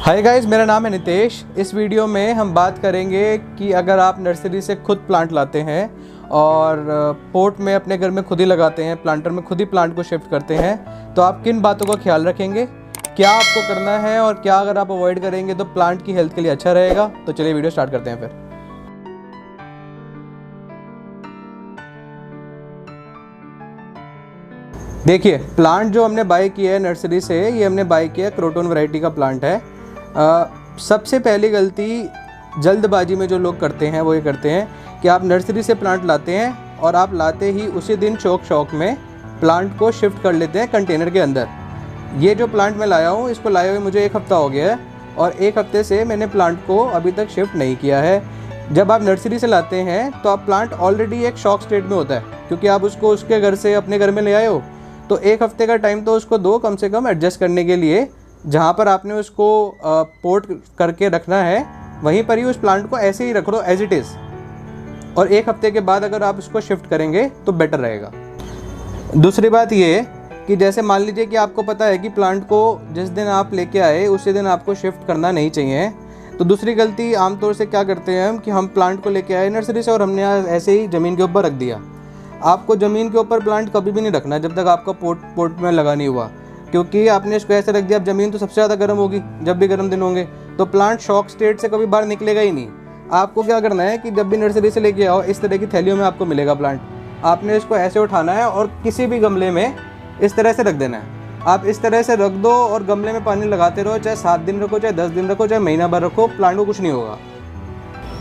Hi guys, मेरा नाम है नितेश। इस वीडियो में हम बात करेंगे कि अगर आप नर्सरी से खुद प्लांट लाते हैं और पोट में अपने घर में खुद ही लगाते हैं, प्लांटर में खुद ही प्लांट को शिफ्ट करते हैं, तो आप किन बातों का ख्याल रखेंगे, क्या आपको करना है और क्या अगर आप अवॉइड करेंगे तो प्लांट की हेल्थ के लिए अच्छा रहेगा। तो चलिए वीडियो स्टार्ट करते हैं। फिर देखिए, प्लांट जो हमने बाय किया है नर्सरी से, ये हमने बाय किया है क्रोटन वैरायटी का प्लांट है। सबसे पहली गलती जल्दबाजी में जो लोग करते हैं वो ये करते हैं कि आप नर्सरी से प्लांट लाते हैं और आप लाते ही उसी दिन शौक में प्लांट को शिफ्ट कर लेते हैं कंटेनर के अंदर। ये जो प्लांट मैं लाया हूँ, इसको लाए हुए मुझे 1 हफ़्ता हो गया है और 1 हफ़्ते से मैंने प्लांट को अभी तक शिफ्ट नहीं किया है। जब आप नर्सरी से लाते हैं तो आप प्लांट ऑलरेडी एक शॉक स्टेट में होता है, क्योंकि आप उसको उसके घर से अपने घर में ले आए हो, तो 1 हफ़्ते का टाइम तो उसको दो कम से कम एडजस्ट करने के लिए। जहाँ पर आपने उसको पोर्ट करके रखना है वहीं पर ही उस प्लांट को ऐसे ही रख दो एज इट इज़, और 1 हफ़्ते के बाद अगर आप उसको शिफ्ट करेंगे तो बेटर रहेगा। दूसरी बात ये कि जैसे मान लीजिए कि आपको पता है कि प्लांट को जिस दिन आप लेके आए उसी दिन आपको शिफ्ट करना नहीं चाहिए, तो दूसरी गलती आमतौर से क्या करते हैं हम कि हम प्लांट को लेके आए नर्सरी से और हमने ऐसे ही ज़मीन के ऊपर रख दिया। आपको ज़मीन के ऊपर प्लांट कभी भी नहीं रखना जब तक आपका पोट में लगा नहीं हुआ, क्योंकि आपने इसको ऐसे रख दिया, अब ज़मीन तो सबसे ज़्यादा गर्म होगी जब भी गर्म दिन होंगे, तो प्लांट शॉक स्टेट से कभी बाहर निकलेगा ही नहीं। आपको क्या करना है कि जब भी नर्सरी से लेके आओ, इस तरह की थैलियों में आपको मिलेगा प्लांट, आपने इसको ऐसे उठाना है और किसी भी गमले में इस तरह से रख देना है। आप इस तरह से रख दो और गमले में पानी लगाते रहो, चाहे 7 दिन रखो, चाहे 10 दिन रखो, चाहे महीना भर रखो, प्लांट को कुछ नहीं होगा।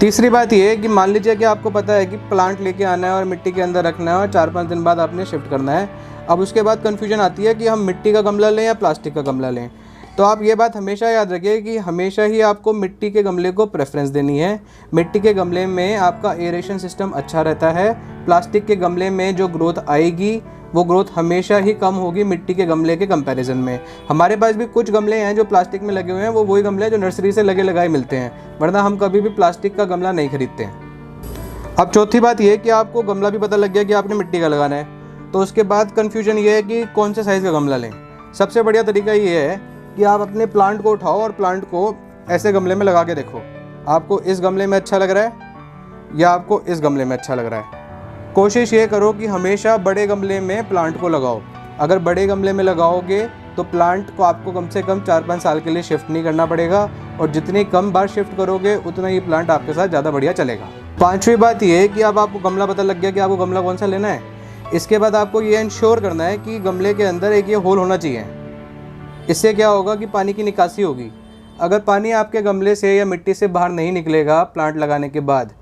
तीसरी बात ये है कि मान लीजिए कि आपको पता है कि प्लांट लेके आना है और मिट्टी के अंदर रखना है और 4-5 दिन बाद आपने शिफ्ट करना है। अब उसके बाद कन्फ्यूजन आती है कि हम मिट्टी का गमला लें या प्लास्टिक का गमला लें। तो आप ये बात हमेशा याद रखिए कि हमेशा ही आपको मिट्टी के गमले को प्रेफरेंस देनी है। मिट्टी के गमले में आपका एरेशन सिस्टम अच्छा रहता है। प्लास्टिक के गमले में जो ग्रोथ आएगी वो ग्रोथ हमेशा ही कम होगी मिट्टी के गमले के कंपैरिजन में। हमारे पास भी कुछ गमले हैं जो प्लास्टिक में लगे हुए हैं, वो वही गमले हैं जो नर्सरी से लगे लगाए मिलते हैं, वरना हम कभी भी प्लास्टिक का गमला नहीं खरीदते हैं। अब चौथी बात ये है कि आपको गमला भी पता लग गया कि आपने मिट्टी का लगाना है, तो उसके बाद कन्फ्यूजन ये है कि कौन से साइज़ का गमला लें। सबसे बढ़िया तरीका ये है कि आप अपने प्लांट को उठाओ और प्लांट को ऐसे गमले में लगा के देखो, आपको इस गमले में अच्छा लग रहा है या आपको इस गमले में अच्छा लग रहा है। कोशिश ये करो कि हमेशा बड़े गमले में प्लांट को लगाओ। अगर बड़े गमले में लगाओगे तो प्लांट को आपको कम से कम 4-5 साल के लिए शिफ्ट नहीं करना पड़ेगा, और जितनी कम बार शिफ्ट करोगे उतना ही प्लांट आपके साथ ज़्यादा बढ़िया चलेगा। 5वीं बात ये है कि अब आपको गमला पता लग गया कि आपको गमला कौन सा लेना है। इसके बाद आपको ये इंश्योर करना है कि गमले के अंदर एक ये होल होना चाहिए। इससे क्या होगा कि पानी की निकासी होगी। अगर पानी आपके गमले से या मिट्टी से बाहर नहीं निकलेगा प्लांट लगाने के बाद,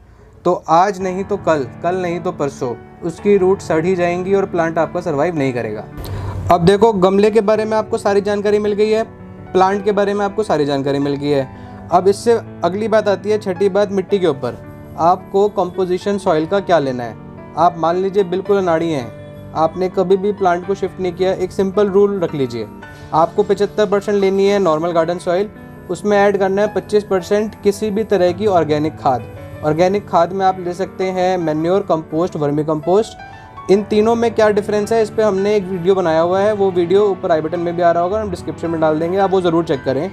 तो आज नहीं तो कल नहीं तो परसों उसकी रूट सड़ ही जाएंगी और प्लांट आपका सर्वाइव नहीं करेगा। अब देखो, गमले के बारे में आपको सारी जानकारी मिल गई है, प्लांट के बारे में आपको सारी जानकारी मिल गई है। अब इससे अगली बात आती है, छठी बात, मिट्टी के ऊपर। आपको कंपोजिशन सॉइल का क्या लेना है। आप मान लीजिए बिल्कुल अनाड़ी हैं, आपने कभी भी प्लांट को शिफ्ट नहीं किया, एक सिंपल रूल रख लीजिए, आपको 75% लेनी है नॉर्मल गार्डन सॉइल, उसमें ऐड करना है 25% किसी भी तरह की ऑर्गेनिक खाद। ऑर्गेनिक खाद में आप ले सकते हैं मैन्योर, कंपोस्ट, वर्मी कंपोस्ट। इन तीनों में क्या डिफरेंस है, इस पर हमने एक वीडियो बनाया हुआ है, वो वीडियो ऊपर आई बटन में भी आ रहा होगा, हम डिस्क्रिप्शन में डाल देंगे, आप वो ज़रूर चेक करें।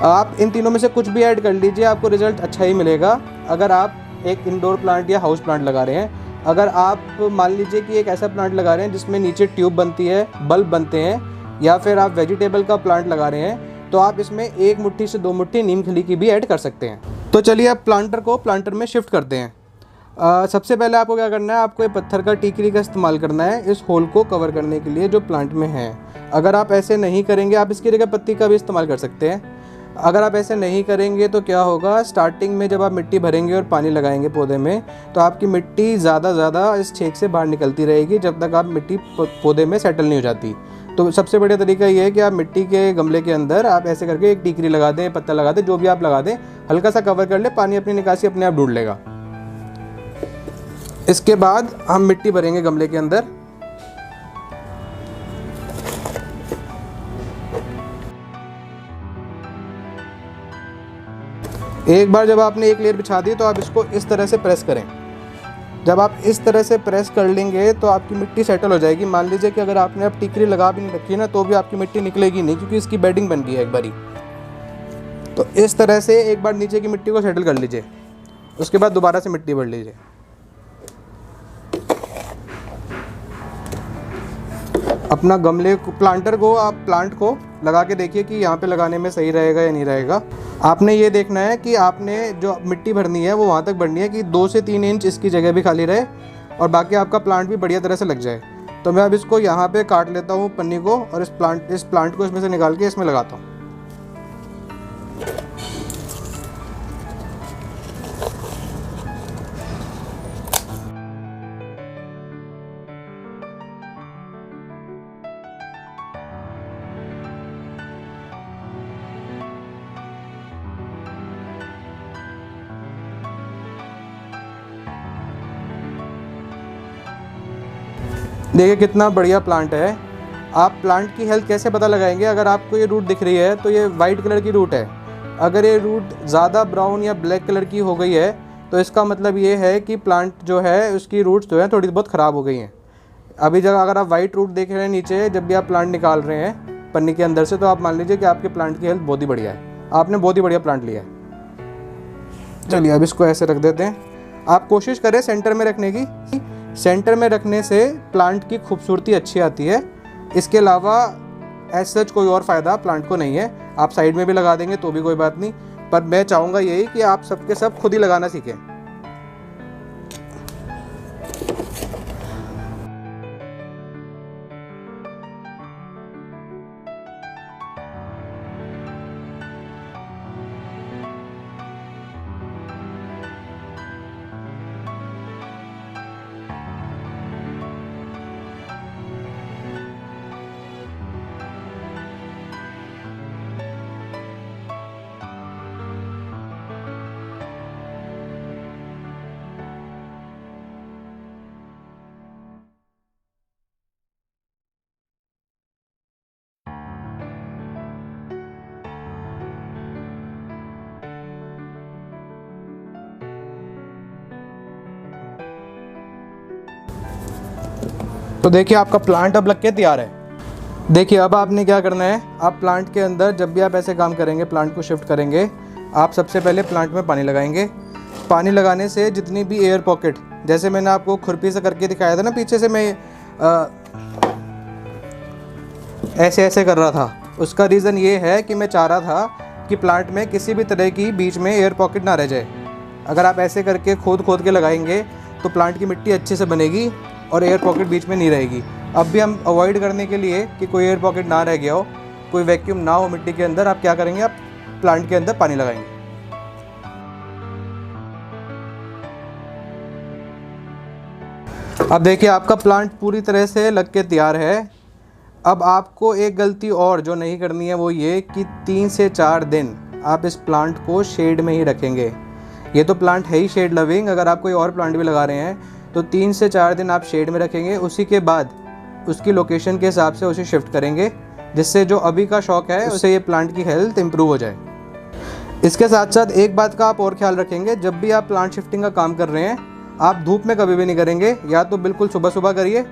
आप इन तीनों में से कुछ भी ऐड कर लीजिए, आपको रिजल्ट अच्छा ही मिलेगा। अगर आप एक इंडोर प्लांट या हाउस प्लांट लगा रहे हैं, अगर आप मान लीजिए कि एक ऐसा प्लांट लगा रहे हैं जिसमें नीचे ट्यूब बनती है, बल्ब बनते हैं, या फिर आप वेजिटेबल का प्लांट लगा रहे हैं, तो आप इसमें 1 मुट्ठी से 2 मुट्ठी नीम खली की भी ऐड कर सकते हैं। तो चलिए अब प्लांटर को प्लांटर में शिफ्ट करते हैं। सबसे पहले आपको क्या करना है, आपको ये पत्थर का टीकरी का इस्तेमाल करना है इस होल को कवर करने के लिए जो प्लांट में है। अगर आप ऐसे नहीं करेंगे, आप इसकी जगह पत्ती का भी इस्तेमाल कर सकते हैं। अगर आप ऐसे नहीं करेंगे तो क्या होगा, स्टार्टिंग में जब आप मिट्टी भरेंगे और पानी लगाएंगे पौधे में, तो आपकी मिट्टी ज़्यादा इस छेक से बाहर निकलती रहेगी जब तक आप मिट्टी पौधे में सेटल नहीं हो जाती। तो सबसे बढ़िया तरीका ये है कि आप मिट्टी के गमले के अंदर आप ऐसे करके एक टीकरी लगा दें, पत्ता लगा दें, जो भी आप लगा दें, हल्का सा कवर कर ले, पानी अपनी निकासी अपने आप ढूंढ लेगा। इसके बाद हम मिट्टी भरेंगे गमले के अंदर। एक बार जब आपने एक लेयर बिछा दी तो आप इसको इस तरह से प्रेस करें। जब आप इस तरह से प्रेस कर लेंगे तो आपकी मिट्टी सेटल हो जाएगी। मान लीजिए कि अगर आपने अब टिकरी लगा भी नहीं रखी है ना, तो भी आपकी मिट्टी निकलेगी नहीं, क्योंकि इसकी बेडिंग बन गई है एक बारी। तो इस तरह से एक बार नीचे की मिट्टी को सेटल कर लीजिए, उसके बाद दोबारा से मिट्टी भर लीजिए। अपना गमले को, प्लांटर को, आप प्लांट को लगा के देखिए कि यहाँ पे लगाने में सही रहेगा या नहीं रहेगा। आपने ये देखना है कि आपने जो मिट्टी भरनी है वो वहाँ तक भरनी है कि 2 से 3 इंच इसकी जगह भी खाली रहे और बाकी आपका प्लांट भी बढ़िया तरह से लग जाए। तो मैं अब इसको यहाँ पे काट लेता हूँ पन्नी को और इस प्लांट को इसमें से निकाल के इसमें लगाता हूँ। देखिए कितना बढ़िया प्लांट है। आप प्लांट की हेल्थ कैसे पता लगाएंगे? अगर आपको ये रूट दिख रही है तो ये वाइट कलर की रूट है। अगर ये रूट ज़्यादा ब्राउन या ब्लैक कलर की हो गई है तो इसका मतलब ये है कि प्लांट जो है उसकी रूट्स जो है थोड़ी बहुत ख़राब हो गई हैं। अभी जगह अगर आप वाइट रूट देख रहे हैं नीचे, जब भी आप प्लांट निकाल रहे हैं पन्नी के अंदर से, तो आप मान लीजिए कि आपके प्लांट की हेल्थ बहुत ही बढ़िया है, आपने बहुत ही बढ़िया प्लांट लिया है। चलिए अब इसको ऐसे रख देते हैं। आप कोशिश करें सेंटर में रखने की। सेंटर में रखने से प्लांट की खूबसूरती अच्छी आती है। इसके अलावा एज सच कोई और फ़ायदा प्लांट को नहीं है। आप साइड में भी लगा देंगे तो भी कोई बात नहीं, पर मैं चाहूँगा यही कि आप सबके सब खुद ही लगाना सीखें। तो देखिए आपका प्लांट अब लग के तैयार है। देखिए अब आपने क्या करना है, आप प्लांट के अंदर जब भी आप ऐसे काम करेंगे, प्लांट को शिफ्ट करेंगे, आप सबसे पहले प्लांट में पानी लगाएंगे। पानी लगाने से जितनी भी एयर पॉकेट, जैसे मैंने आपको खुरपी से करके दिखाया था ना, पीछे से मैं ऐसे ऐसे कर रहा था, उसका रीज़न ये है कि मैं चाह रहा था कि प्लांट में किसी भी तरह की बीच में एयर पॉकेट ना रह जाए। अगर आप ऐसे करके खोद खोद के लगाएंगे तो प्लांट की मिट्टी अच्छे से बनेगी और एयर पॉकेट बीच में नहीं रहेगी। अब भी हम अवॉइड करने के लिए कि कोई एयर पॉकेट ना रह गया हो, कोई वैक्यूम ना हो मिट्टी के अंदर, आप क्या करेंगे, आप प्लांट के अंदर पानी लगाएंगे। अब देखिए आपका प्लांट पूरी तरह से लग के तैयार है। अब आपको एक गलती और जो नहीं करनी है वो ये कि 3 से 4 दिन आप इस प्लांट को शेड में ही रखेंगे। ये तो प्लांट है ही शेड लविंग, अगर आप कोई और प्लांट भी लगा रहे हैं तो 3 से 4 दिन आप शेड में रखेंगे। उसी के बाद उसकी लोकेशन के हिसाब से उसे शिफ्ट करेंगे, जिससे जो अभी का शौक है उससे ये प्लांट की हेल्थ इंप्रूव हो जाए। इसके साथ साथ एक बात का आप और ख्याल रखेंगे, जब भी आप प्लांट शिफ्टिंग का काम कर रहे हैं आप धूप में कभी भी नहीं करेंगे। या तो बिल्कुल सुबह सुबह करिए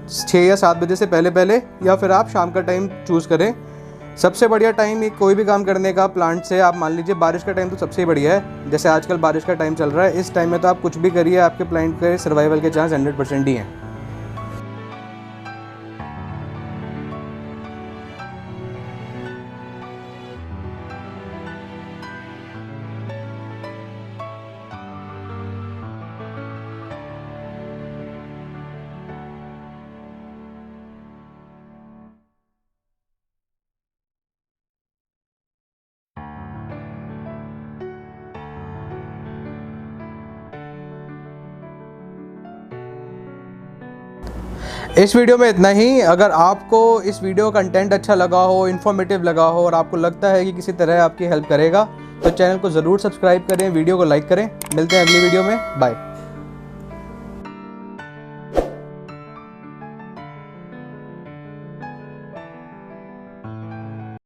6 या 7 बजे से पहले पहले, या फिर आप शाम का टाइम चूज़ करें। सबसे बढ़िया टाइम ये कोई भी काम करने का प्लांट से, आप मान लीजिए बारिश का टाइम तो सबसे बढ़िया है। जैसे आजकल बारिश का टाइम चल रहा है, इस टाइम में तो आप कुछ भी करिए, आपके प्लांट के सर्वाइवल के चांस 100% ही हैं। इस वीडियो में इतना ही। अगर आपको इस वीडियो कंटेंट अच्छा लगा हो, इन्फॉर्मेटिव लगा हो और आपको लगता है कि किसी तरह आपकी हेल्प करेगा तो चैनल को ज़रूर सब्सक्राइब करें, वीडियो को लाइक करें। मिलते हैं अगली वीडियो में, बाय।